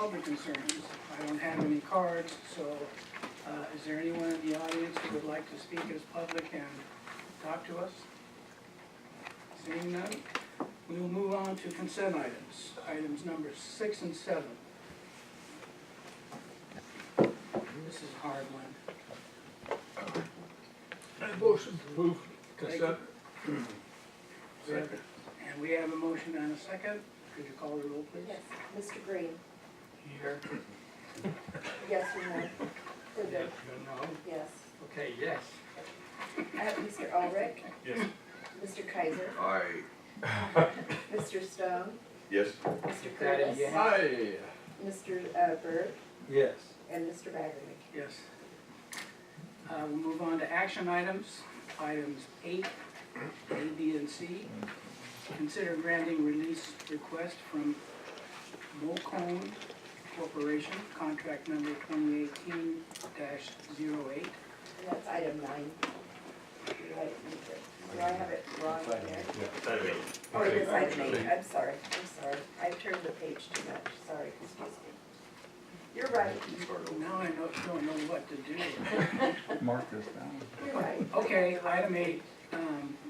public concerns. I don't have any cards, so is there anyone in the audience who would like to speak as public and talk to us? Seeing none, we will move on to consent items. Items number 6 and 7. This is a hard one. Motion to approve consent. Second. And we have a motion and a second. Could you call the roll, please? Yes, Mr. Green. Here. Yes or no? For the, No. yes. Okay, yes. Mr. Ulrich, Yes. Mr. Kaiser, Aye. Mr. Stone, Yes. Mr. That is Curtis, yes. Aye. Mr. Byrd, Yes. and Mr. Baggerly. Yes. We'll move on to action items. Items 8, A, B, and C. Consider granting release request from Mocone Corporation, contract number 2018-08. And that's item 9. Do I have it wrong there? Oh, it is item 8. I'm sorry. I turned the page too much. Sorry, excuse me. You're right. Now I don't know what to do. Mark this down. You're right. Okay, item 8,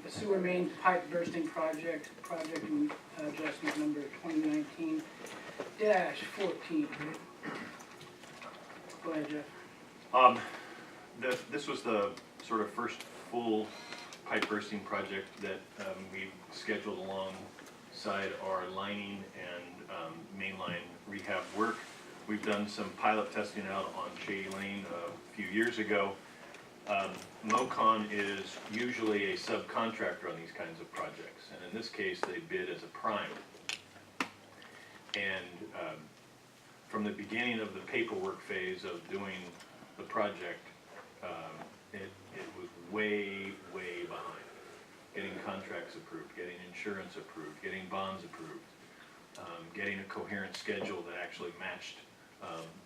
the sewer main pipe bursting project adjustment number 2019-14. Go ahead, Jeff. This was the sort of first full pipe bursting project that we scheduled alongside our lining and mainline rehab work. We've done some pilot testing out on Shady Lane a few years ago. MoCon is usually a subcontractor on these kinds of projects, and in this case they bid as a prime. And from the beginning of the paperwork phase of doing the project, it was way behind. Getting contracts approved, getting insurance approved, getting bonds approved, getting a coherent schedule that actually matched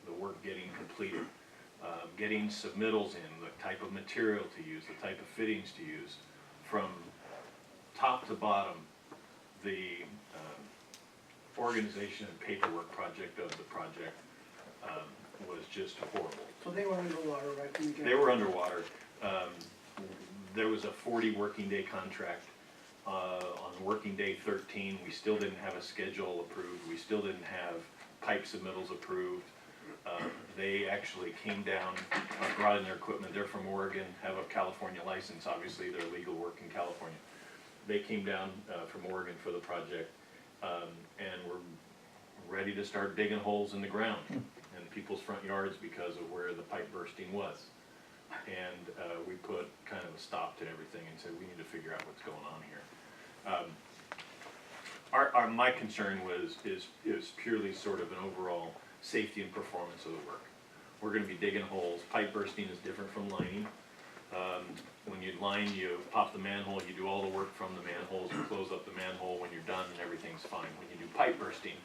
the work getting completed, getting submittals in, the type of material to use, the type of fittings to use. From top to bottom, the organization and paperwork project of the project was just horrible. So they were underwater right from the get-go. They were underwater. There was a 40 working day contract. On working day 13, we still didn't have a schedule approved. We still didn't have pipe submittals approved. They actually came down, brought in their equipment. They're from Oregon, have a California license. Obviously, they're legal work in California. They came down from Oregon for the project and were ready to start digging holes in the ground in people's front yards because of where the pipe bursting was. And we put kind of a stop to everything and said, we need to figure out what's going on here. My concern is purely sort of an overall safety and performance of the work. We're going to be digging holes. Pipe bursting is different from lining. When you line, you pop the manhole, you do all the work from the manholes, you close up the manhole when you're done and everything's fine. When you do pipe bursting,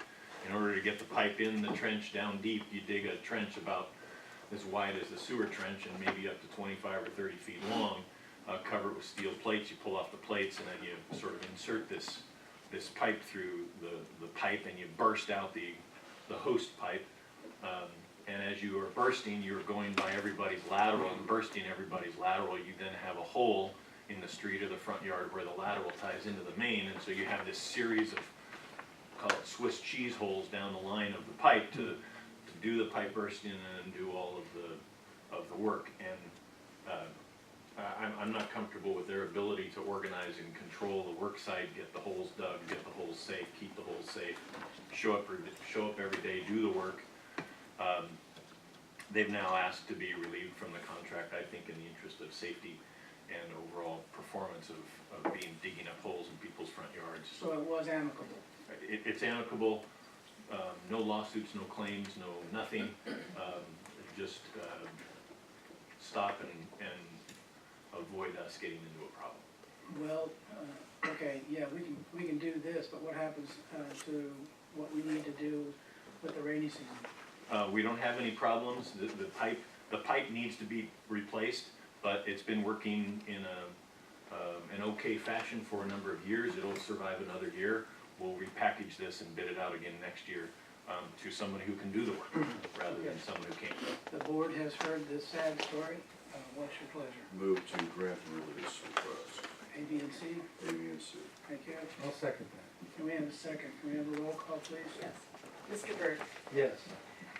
in order to get the pipe in the trench down deep, you dig a trench about as wide as the sewer trench and maybe up to 25 or 30 feet long, cover it with steel plates. You pull off the plates and then you sort of insert this pipe through the pipe and you burst out the host pipe. And as you are bursting, you're going by everybody's lateral and bursting everybody's lateral. You then have a hole in the street or the front yard where the lateral ties into the main, and so you have this series of, call it Swiss cheese holes down the line of the pipe to do the pipe bursting and do all of the work. And I'm not comfortable with their ability to organize and control the work site, get the holes dug, get the holes safe, keep the holes safe, show up every day, do the work. They've now asked to be relieved from the contract, I think in the interest of safety and overall performance of digging up holes in people's front yards. So it was amicable. It's amicable, no lawsuits, no claims, no nothing. Just stop and avoid us getting into a problem. Well, okay, yeah, we can do this, but what happens to what we need to do with the rainy season? We don't have any problems. The pipe needs to be replaced, but it's been working in an okay fashion for a number of years. It'll survive another year. We'll repackage this and bid it out again next year. to somebody who can do the work, rather than someone who can't. The board has heard this sad story. What's your pleasure? Move to grant the release request. A, B, and C? A, B, and C. Thank you. I'll second that. Can we have a second? Can we have a roll call, please? Yes. Mr. Byrd? Yes.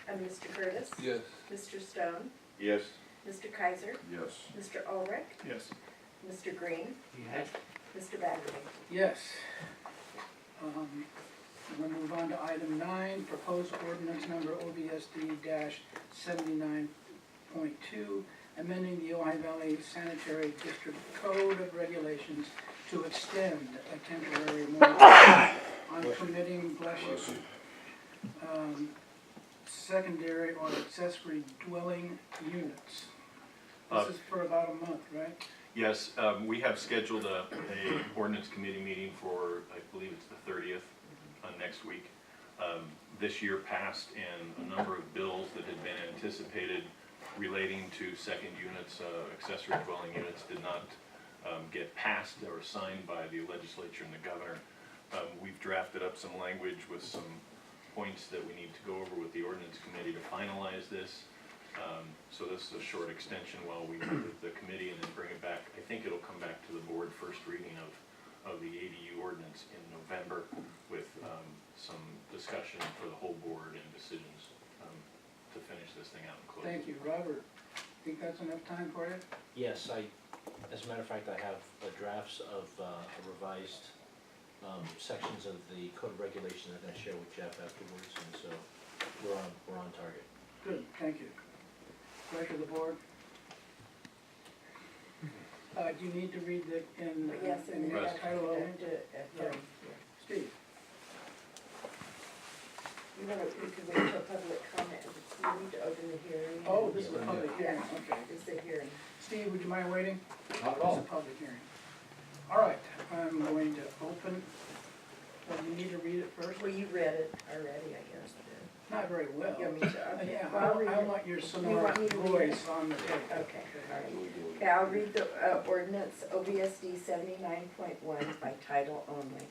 Mr. Curtis? Yes. Mr. Stone? Yes. Mr. Kaiser? Yes. Mr. Ulrich? Yes. Mr. Green? Yes. Mr. Baggerly? Yes. We'll move on to item 9, proposed ordinance number OVSD-79.2, amending the Ojai Valley Sanitary District Code of Regulations to extend a temporary moratorium on permitting, bless you, secondary or accessory dwelling units. This is for about a month, right? Yes, we have scheduled a ordinance committee meeting for, I believe it's the 30th, next week. This year passed, and a number of bills that had been anticipated relating to second units, accessory dwelling units, did not get passed or signed by the legislature and the governor. We've drafted up some language with some points that we need to go over with the ordinance committee to finalize this. So this is a short extension while we meet with the committee and then bring it back. I think it'll come back to the board first reading of the ADU ordinance in November with some discussion for the whole board and decisions to finish this thing out and close. Thank you. Robert, think that's enough time for you? Yes, as a matter of fact, I have drafts of revised sections of the code of regulations I'm gonna share with Jeff afterwards, and so we're on target. Good, thank you. Pleasure of the board. Do you need to read the, in Yes, in the Yes. title only? Yeah. Steve? You know, we could wait till public comment, you need to open the hearing. Oh, this is a public hearing, okay. It's a hearing. Steve, would you mind waiting? Not at It's a public hearing. All right, I'm going to open, you need to read it first? Well, you read it already, I guess. Not very well. You want me to? Okay. Yeah, Well, I'll read I it. want your You sonora want me to read it? voice on the tape. Okay, all right. Okay, I'll read the ordinance OVSD 79.1 by title only.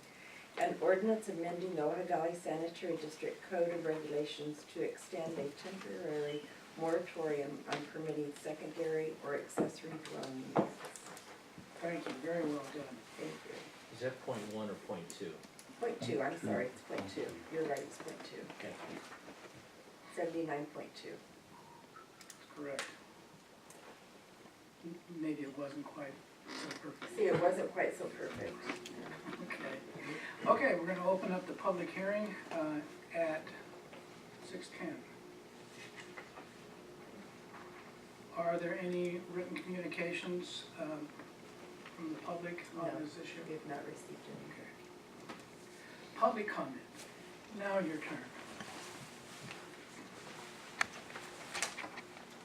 An ordinance amending the Ojai Valley Sanitary District Code of Regulations to extend a temporary moratorium on permitting secondary or accessory dwelling units. Thank you, very well done. Thank you. Is that point 1 or point 2? Point 2, I'm sorry, it's point 2. You're right, it's point 2. Okay. 79.2. That's correct. Maybe it wasn't quite so perfect. See, it wasn't quite so perfect. Okay. Okay, we're gonna open up the public hearing at 6:10. Are there any written communications from the public on No. this issue? We have not received any. Okay. Public comment. Now your turn.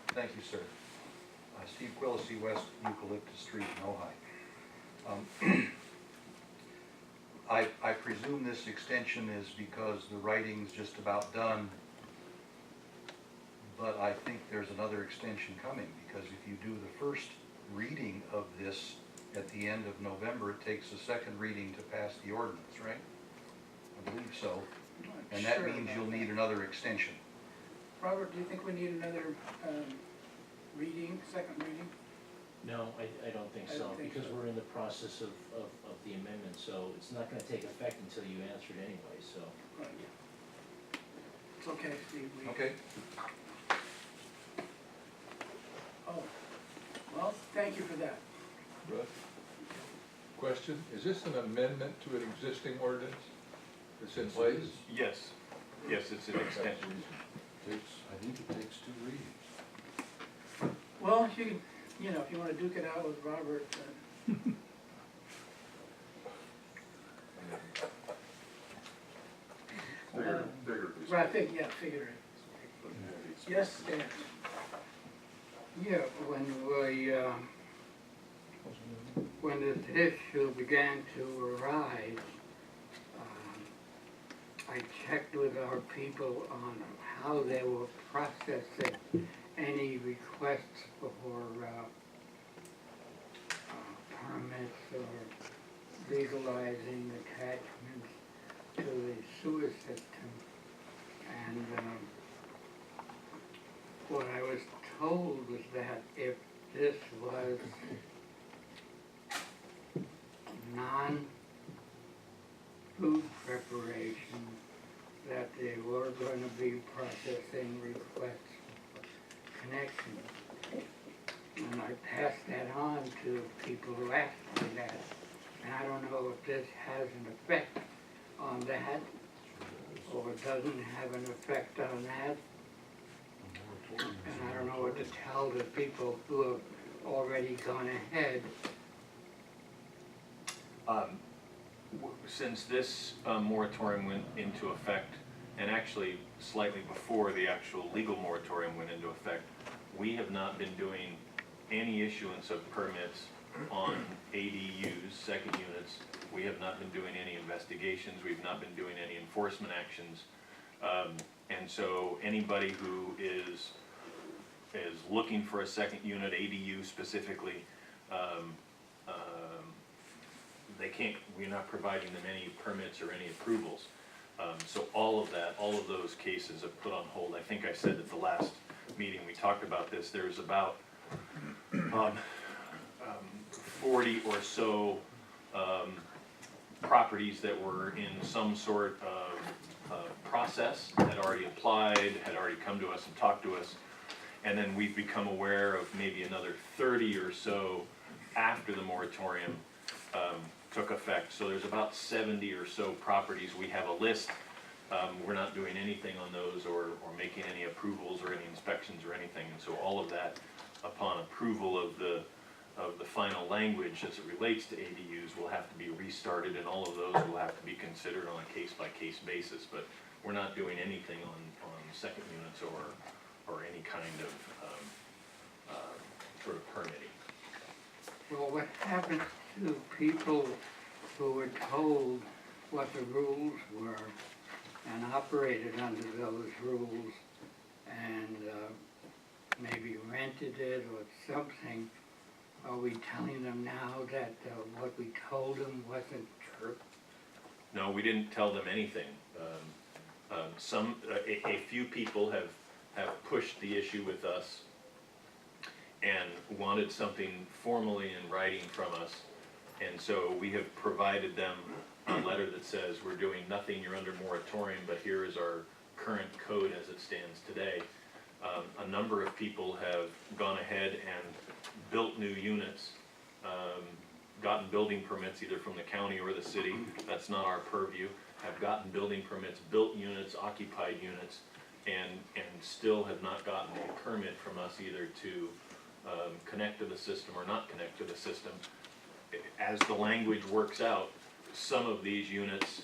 Thank you, sir. Steve Quillisi, West Eucalyptus Street in Ojai. I presume this extension is because the writing's just about done, but I think there's another extension coming, because if you do the first reading of this at the end of November, it takes a second reading to pass the ordinance, right? I believe so. I'm not And that sure means about you'll that. need another extension. Robert, do you think we need another reading, second reading? No, I don't think I so, don't think because so. we're in the process of the amendment, so it's not gonna take effect until you answer it anyway, so. Right. It's okay, Steve. Okay? Oh, well, thank you for that. Russ? Question, is this an amendment to an existing ordinance that's in place? Yes, yes, it's an extension. I think it takes 2 readings. Well, if you know, if you want to duke it out with Robert, Bigger piece. right, figure it. Yes, Dan. Yeah, when this issue began to arise, I checked with our people on how they were processing any requests for permits or legalizing attachments to the sewer system. what I was told was that if this was non-food preparation, that they were gonna be processing requests for connection. And I passed that on to people who asked me that. And I don't know if this has an effect on that, or doesn't have an effect on that. And I don't know what to tell the people who have already gone ahead. Since this moratorium went into effect, and actually slightly before the actual legal moratorium went into effect, we have not been doing any issuance of permits on ADUs, second units. We have not been doing any investigations, we've not been doing any enforcement actions. And so anybody who is looking for a second unit, ADU specifically, they can't, we're not providing them any permits or any approvals. So all of those cases have put on hold. I think I said at the last meeting we talked about this, there's about 40 or so properties that were in some sort of process, had already applied, had already come to us and talked to us. And then we've become aware of maybe another 30 or so after the moratorium took effect. So there's about 70 or so properties. We have a list. We're not doing anything on those or making any approvals or any inspections or anything. And so all of that, upon approval of the final language as it relates to ADUs, will have to be restarted, and all of those will have to be considered on a case-by-case basis. But we're not doing anything on second units or any kind of sort of permitting. Well, what happens to people who were told what the rules were and operated under those rules and maybe rented it or something? Are we telling them now that what we told them wasn't true? No, we didn't tell them anything. A few people have pushed the issue with us and wanted something formally in writing from us. And so we have provided them a letter that says, we're doing nothing, you're under moratorium, but here is our current code as it stands today. A number of people have gone ahead and built new units, gotten building permits either from the county or the city, that's not our purview, have gotten building permits, built units, occupied units, and still have not gotten a permit from us either to connect to the system or not connect to the system. As the language works out, some of these units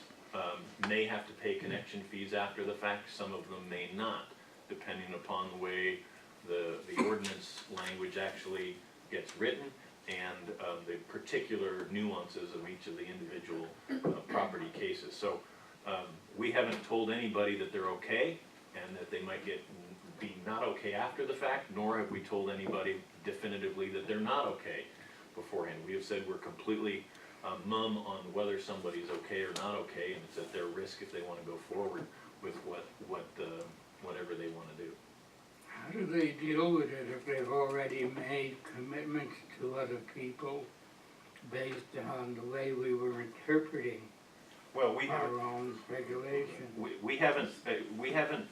may have to pay connection fees after the fact, some of them may not, depending upon the way the ordinance language actually gets written and the particular nuances of each of the individual property cases. So we haven't told anybody that they're okay and that they might be not okay after the fact, nor have we told anybody definitively that they're not okay beforehand. We have said we're completely mum on whether somebody's okay or not okay, and it's at their risk if they want to go forward with whatever they want to do. How do they deal with it if they've already made commitments to other people based on the way we were interpreting Well, we have. our own regulations? We haven't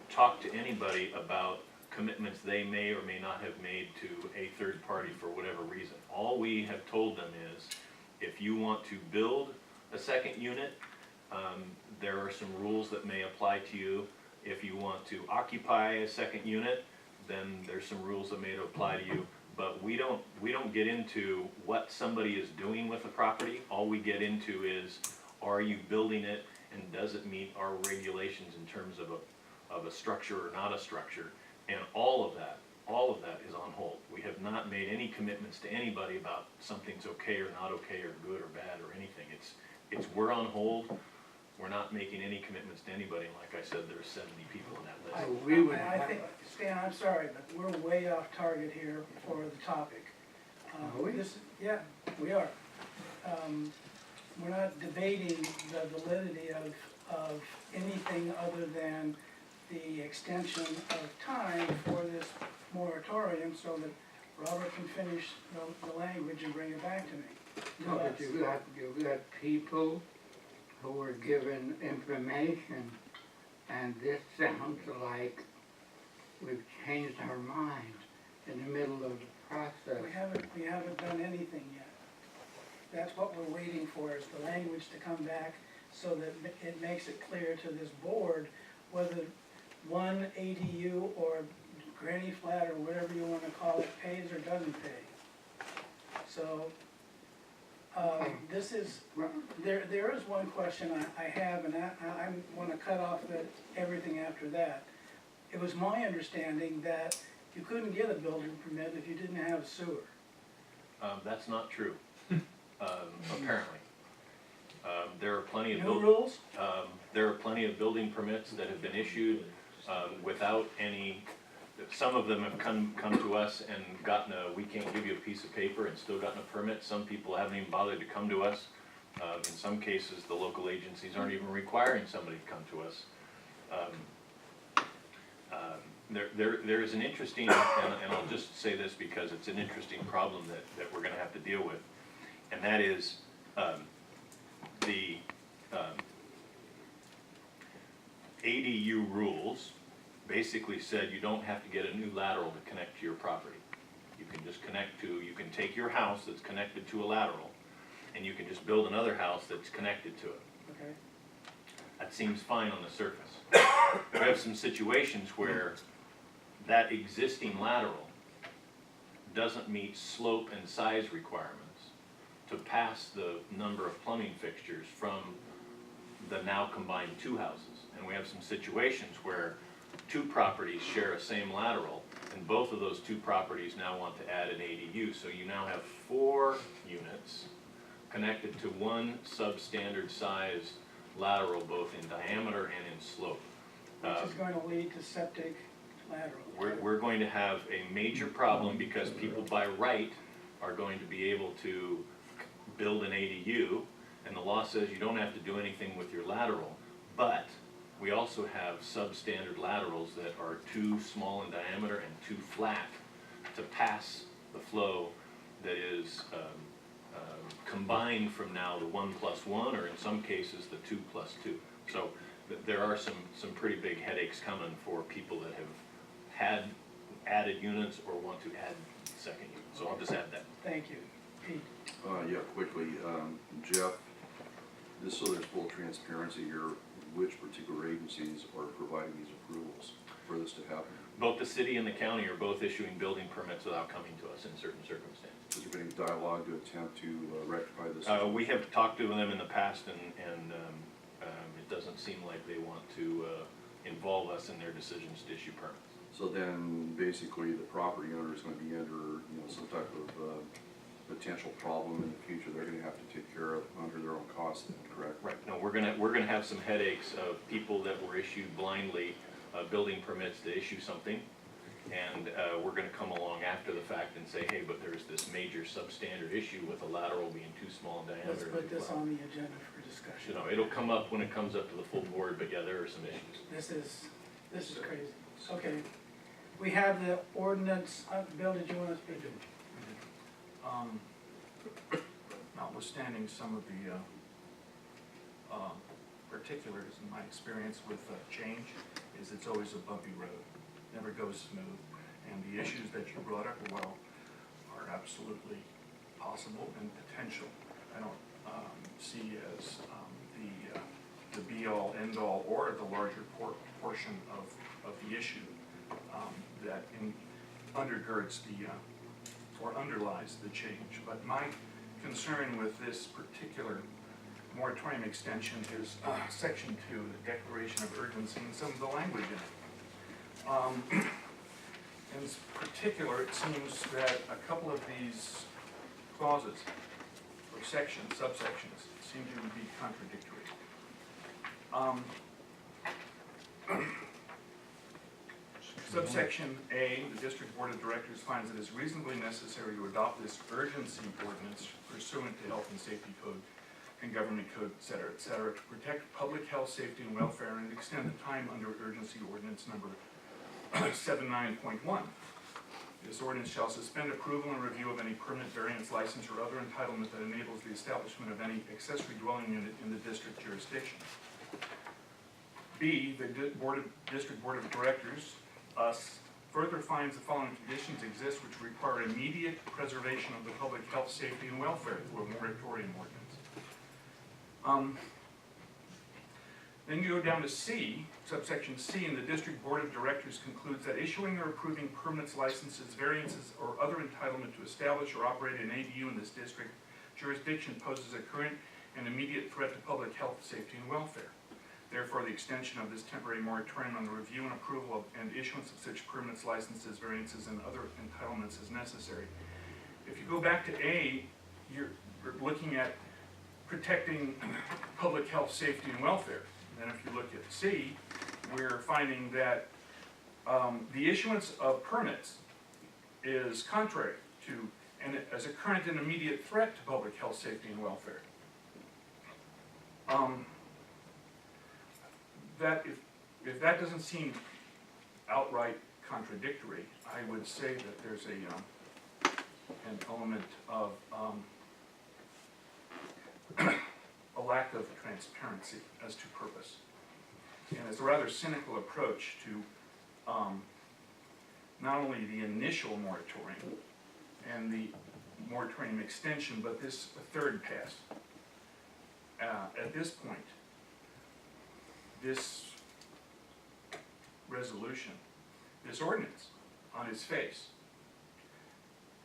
talked to anybody about commitments they may or may not have made to a third party for whatever reason. All we have told them is, if you want to build a second unit, there are some rules that may apply to you. If you want to occupy a second unit, then there's some rules that may apply to you. But we don't get into what somebody is doing with the property. All we get into is, are you building it, and does it meet our regulations in terms of a structure or not a structure? And all of that is on hold. We have not made any commitments to anybody about something's okay or not okay or good or bad or anything. It's we're on hold. We're not making any commitments to anybody. And like I said, there's 70 people in that list. We would I have, think, Stan, I'm sorry, but we're way off target here for the topic. Are we? Yeah, we are. We're not debating the validity of anything other than the extension of time for this moratorium so that Robert can finish the language and bring it back to me. No, but you've got people who were given information, and this sounds like we've changed our mind in the middle of the process. We haven't done anything yet. That's what we're waiting for, is the language to come back so that it makes it clear to this board whether one ADU or granny flat or whatever you wanna call it pays or doesn't pay. So, this is, there is one question I have, and I wanna cut off everything after that. It was my understanding that you couldn't get a building permit if you didn't have sewer. That's not true, apparently. There are plenty of New rules? there are plenty of building permits that have been issued without any, some of them have come to us and gotten we can't give you a piece of paper and still gotten a permit. Some people haven't even bothered to come to us. In some cases, the local agencies aren't even requiring somebody to come to us. There is an interesting, and I'll just say this because it's an interesting problem that we're gonna have to deal with, and that is the ADU rules basically said you don't have to get a new lateral to connect to your property. You can just you can take your house that's connected to a lateral, and you can just build another house that's connected to it. Okay. That seems fine on the surface. We have some situations where that existing lateral doesn't meet slope and size requirements to pass the number of plumbing fixtures from the now combined two houses. And we have some situations where two properties share a same lateral, and both of those two properties now want to add an ADU. So you now have 4 units connected to one substandard sized lateral, both in diameter and in slope. Which is going to lead to septic lateral. We're going to have a major problem because people by right are going to be able to build an ADU, and the law says you don't have to do anything with your lateral, but we also have substandard laterals that are too small in diameter and too flat to pass the flow that is combined from now the 1+1, or in some cases the 2+2. So there are some pretty big headaches coming for people that have had added units or want to add second units. So I'll just add that. Thank you. Pete? Yeah, quickly, Jeff, just so there's full transparency here, which particular agencies are providing these approvals for this to happen? Both the city and the county are both issuing building permits without coming to us in certain circumstances. Is there any dialogue to attempt to rectify this? We have talked to them in the past, and it doesn't seem like they want to involve us in their decisions to issue permits. So then, basically, the property owner is gonna be under, some type of potential problem in the future they're gonna have to take care of under their own cost then, correct? Right, no, we're gonna have some headaches of people that were issued blindly building permits to issue something, and we're gonna come along after the fact and say, hey, but there's this major substandard issue with a lateral being too small in diameter. Let's put this on the agenda for discussion. It'll come up when it comes up to the full board, but yeah, there are some issues. This is crazy. Okay, we have the ordinance, Bill, did you want to speak to it? Notwithstanding some of the particulars in my experience with change, is it's always a bumpy road, never goes smooth, and the issues that you brought up are absolutely possible and potential. I don't see as the be-all, end-all, or the larger portion of the issue that undergirds or underlies the change. But my concern with this particular moratorium extension is Section 2, the Declaration of Urgency, and some of the language in it. In particular, it seems that a couple of these clauses, or sections, subsections, seem to be contradictory. Subsection A, the District Board of Directors finds it is reasonably necessary to adopt this urgency ordinance pursuant to Health and Safety Code and government code, et cetera, to protect public health, safety, and welfare, and extend the time under urgency ordinance number 79.1. This ordinance shall suspend approval and review of any permit, variance, license, or other entitlement that enables the establishment of any accessory dwelling unit in the district jurisdiction. B, the District Board of Directors further finds the following conditions exist which require immediate preservation of the public health, safety, and welfare through a moratorium ordinance. Then you go down to C, subsection C, and the District Board of Directors concludes that issuing or approving permits, licenses, variances, or other entitlement to establish or operate an ADU in this district jurisdiction poses a current and immediate threat to public health, safety, and welfare. Therefore, the extension of this temporary moratorium on the review and approval of, and issuance of such permits, licenses, variances, and other entitlements is necessary. If you go back to A, you're looking at protecting public health, safety, and welfare. And then if you look at C, we're finding that the issuance of permits is contrary to, and as a current and immediate threat to public health, safety, and welfare. That if that doesn't seem outright contradictory, I would say that there's an element of a lack of transparency as to purpose. And it's a rather cynical approach to not only the initial moratorium and the moratorium extension, but this third pass. At this point, this resolution, this ordinance on its face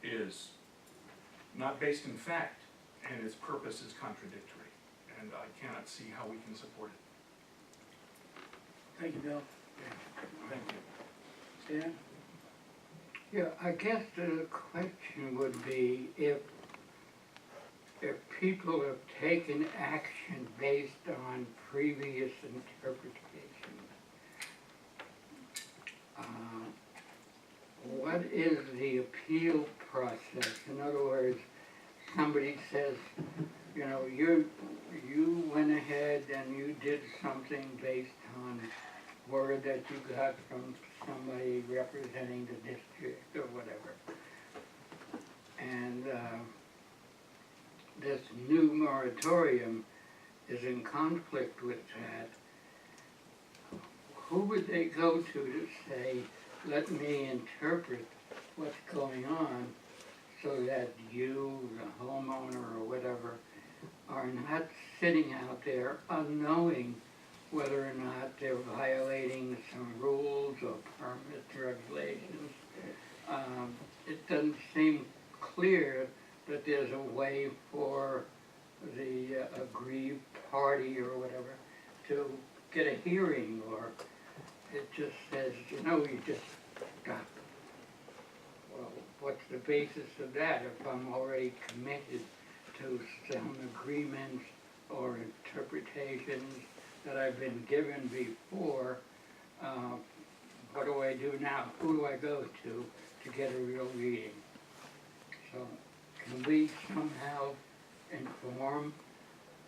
is not based in fact, and its purpose is contradictory. And I cannot see how we can support it. Thank you, Bill. Thank you. Stan? Yeah, I guess the question would be if people have taken action based on previous interpretation, what is the appeal process? In other words, somebody says, you know, you went ahead and you did something based on word that you got from somebody representing the district or whatever. And this new moratorium is in conflict with that. Who would they go to say, let me interpret what's going on so that you, the homeowner or whatever, are not sitting out there unknowing whether or not they're violating some rules or permits, regulations. It doesn't seem clear that there's a way for the aggrieved party or whatever to get a hearing, or it just says, you know, you just got. Well, what's the basis of that if I'm already committed to some agreements or interpretations that I've been given before? What do I do now? Who do I go to get a real reading? So can we somehow inform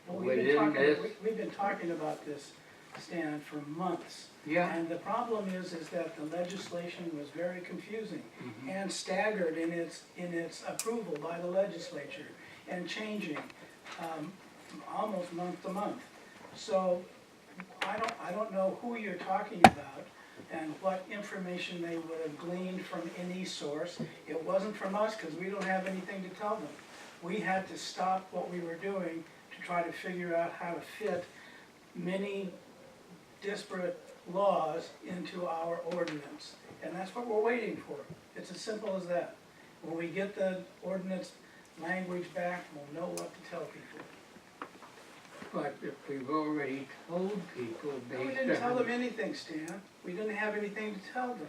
Well, within this? we've been talking about this, Stan, for months. Yeah. And the problem is that the legislation was very confusing and staggered in its approval by the legislature and changing almost month to month. So I don't know who you're talking about and what information they would have gleaned from any source. It wasn't from us because we don't have anything to tell them. We had to stop what we were doing to try to figure out how to fit many disparate laws into our ordinance. And that's what we're waiting for. It's as simple as that. When we get the ordinance language back, we'll know what to tell people. But if we've already told people based on... We didn't tell them anything, Stan. We didn't have anything to tell them.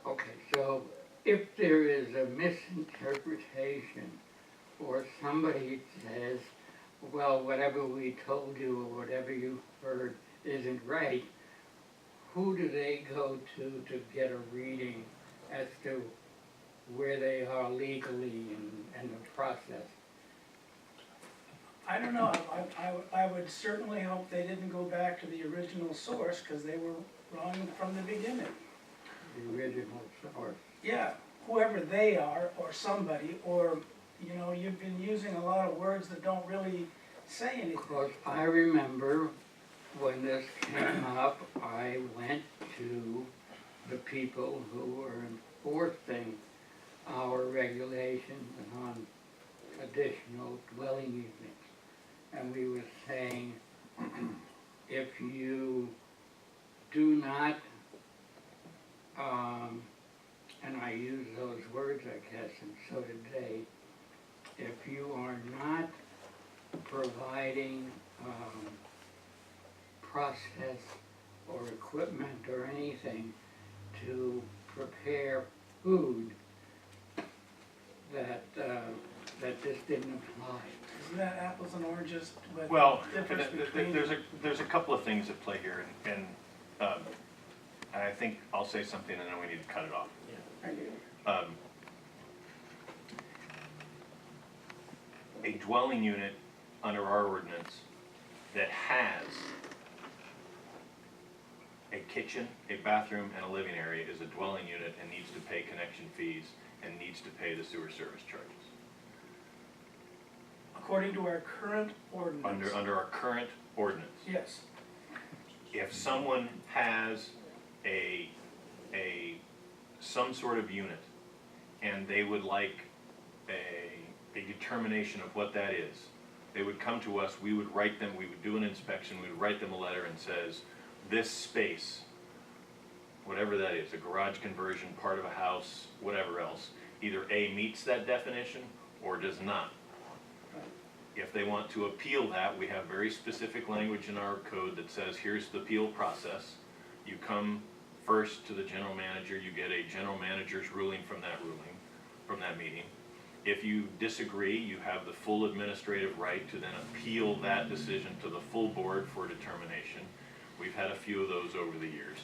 Okay, so if there is a misinterpretation or somebody says, well, whatever we told you or whatever you heard isn't right, who do they go to get a reading as to where they are legally and the process? I don't know, I would certainly hope they didn't go back to the original source, because they were wrong from the beginning. The original source. Yeah, whoever they are, or somebody, or, you know, you've been using a lot of words that don't really say anything. Of course, I remember when this came up, I went to the people who were enforcing our regulations on additional dwelling units. And we were saying, if you do not, and I use those words, I guess, and so did they, if you are not providing process or equipment or anything to prepare food, that this didn't apply. Isn't that apples and oranges with Well, difference between? there's a couple of things at play here, and I think I'll say something and then we need to cut it off. A dwelling unit under our ordinance that has a kitchen, a bathroom, and a living area is a dwelling unit and needs to pay connection fees and needs to pay the sewer service charges. According to our current ordinance. Under our current ordinance. Yes. If someone has some sort of unit and they would like a determination of what that is, they would come to us, we would write them, we would do an inspection, we would write them a letter and says, this space, whatever that is, a garage conversion, part of a house, whatever else, either A, meets that definition or does not. If they want to appeal that, we have very specific language in our code that says, here's the appeal process. You come first to the general manager, you get a general manager's ruling from that meeting. If you disagree, you have the full administrative right to then appeal that decision to the full board for determination. We've had a few of those over the years.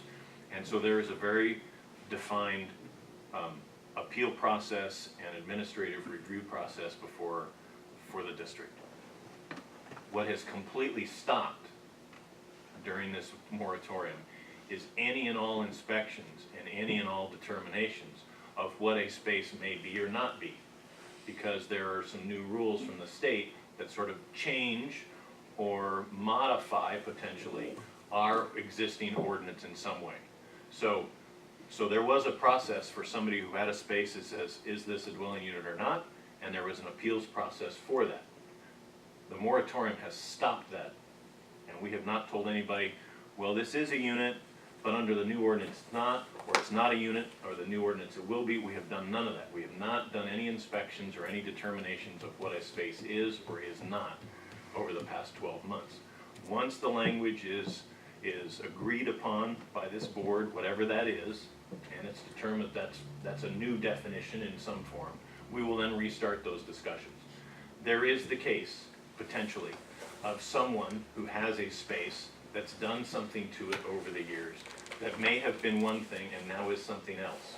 And so there is a very defined appeal process and administrative review process for the district. What has completely stopped during this moratorium is any and all inspections and any and all determinations of what a space may be or not be, because there are some new rules from the state that sort of change or modify potentially our existing ordinance in some way. So there was a process for somebody who had a space that says, is this a dwelling unit or not? And there was an appeals process for that. The moratorium has stopped that, and we have not told anybody, well, this is a unit, but under the new ordinance it's not, or it's not a unit, or the new ordinance it will be. We have done none of that. We have not done any inspections or any determinations of what a space is or is not over the past 12 months. Once the language is agreed upon by this board, whatever that is, and it's determined that's a new definition in some form, we will then restart those discussions. There is the case, potentially, of someone who has a space that's done something to it over the years that may have been one thing and now is something else.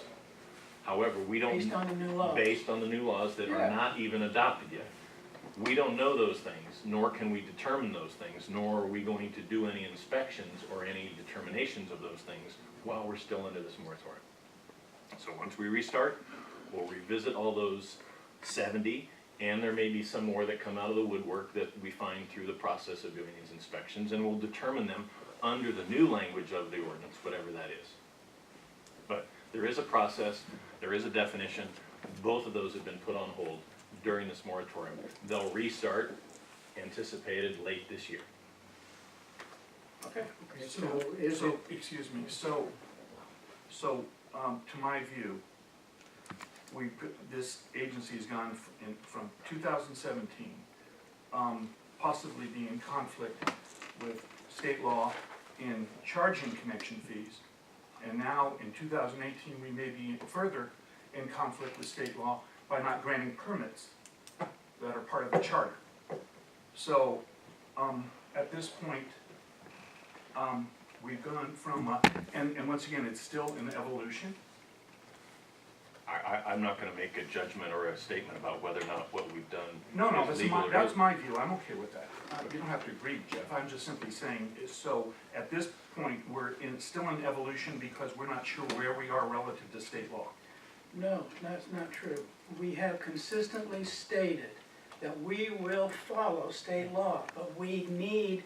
However, we don't... Based on the new laws. Based on the new laws that are Yeah. not even adopted yet. We don't know those things, nor can we determine those things, nor are we going to do any inspections or any determinations of those things while we're still under this moratorium. So once we restart, we'll revisit all those 70, and there may be some more that come out of the woodwork that we find through the process of doing these inspections, and we'll determine them under the new language of the ordinance, whatever that is. But there is a process, there is a definition. Both of those have been put on hold during this moratorium. They'll restart, anticipated late this year. Okay. Okay, so is it, Excuse me, so, to my view, this agency has gone from 2017, possibly being in conflict with state law in charging connection fees, and now in 2018, we may be further in conflict with state law by not granting permits that are part of the charter. So, at this point, we've gone from, and once again, it's still in evolution. I'm not gonna make a judgment or a statement about whether or not what we've done No, no, is that's legal my, or that's my view, I'm okay with that. You don't have to agree, Jeff, I'm just simply saying, so at this point, we're still in evolution because we're not sure where we are relative to state law. No, that's not true. We have consistently stated that we will follow state law, but we need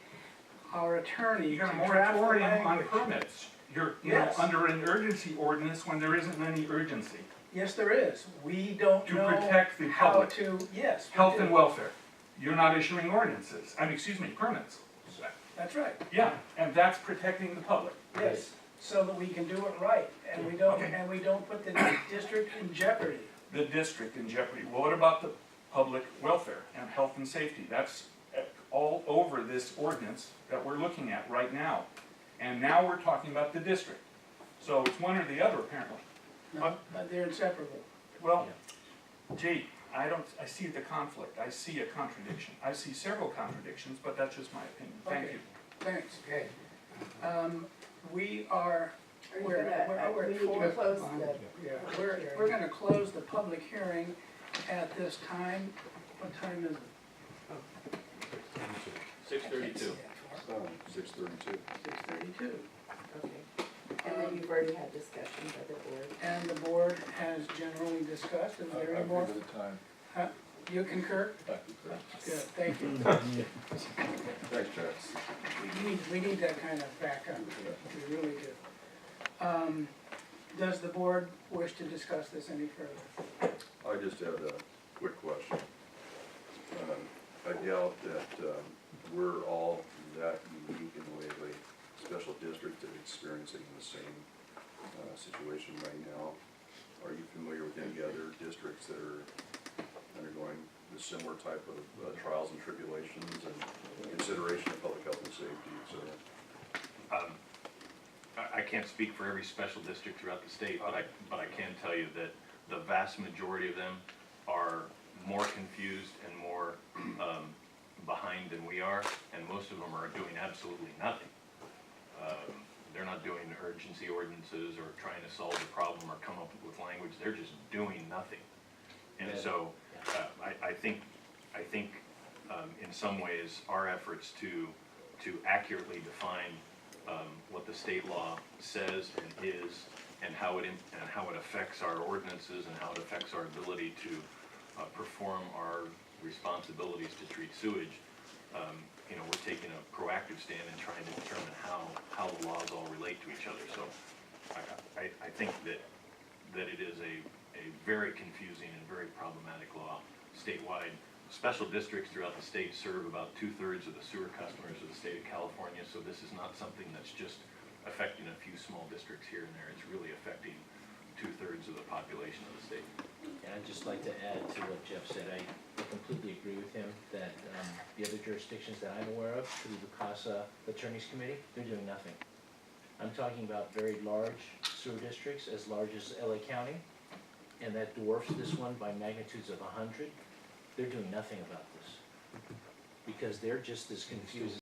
our attorney You to got a draft the moratorium on language. permits. You're, you know, Yes. under an urgency ordinance when there isn't any urgency. Yes, there is. We don't To know protect the how public. to, yes. we Health do. and welfare. You're not issuing ordinances, permits. That's right, Yeah, and that's protecting the public. yes, so that we can do it right, and we don't, Okay. and we don't put the district in jeopardy. The district in jeopardy. Well, what about the public welfare and health and safety? That's all over this ordinance that we're looking at right now. And now we're talking about the district. So it's one or the other, apparently. No, they're inseparable. Well, gee, I see the conflict. I see a contradiction. I see several contradictions, but that's just my opinion. Thank Okay. you. Thanks. Okay. We are, Are you we're we at need to four. close Fine. the, Yeah. We're gonna close the public hearing at this time. What time is it? 6:32. 6:32. 6:32. okay. And then you've already had discussion by the board. And the board has generally discussed, is there any I've more? given it time. Huh? You concur? Good, thank you. Thanks, Jeff. We need that kind of backup, we really do. Does the board wish to discuss this any further? I just had a quick question. I doubt that we're all that unique in the way of a special district that's experiencing the same situation right now. Are you familiar with any other districts that are undergoing the similar type of trials and tribulations and consideration of public health and safety, et cetera? I can't speak for every special district throughout the state, but I can tell you that the vast majority of them are more confused and more behind than we are, and most of them are doing absolutely nothing. They're not doing urgency ordinances or trying to solve the problem or come up with language, they're just doing nothing. And so, I think in some ways, our efforts to accurately define what the state law says and is, and how it affects our ordinances and how it affects our ability to perform our responsibilities to treat sewage. We're taking a proactive stand and trying to determine how the laws all relate to each other. So I think that it is a very confusing and very problematic law statewide. Special districts throughout the state serve about 2/3 of the sewer customers of the state of California, so this is not something that's just affecting a few small districts here and there. It's really affecting 2/3 of the population of the state. And I'd just like to add to what Jeff said, I completely agree with him that the other jurisdictions that I'm aware of, through the CASA Attorneys Committee, they're doing nothing. I'm talking about very large sewer districts, as large as LA County, and that dwarfs this one by magnitudes of 100. They're doing nothing about this, because they're just as confused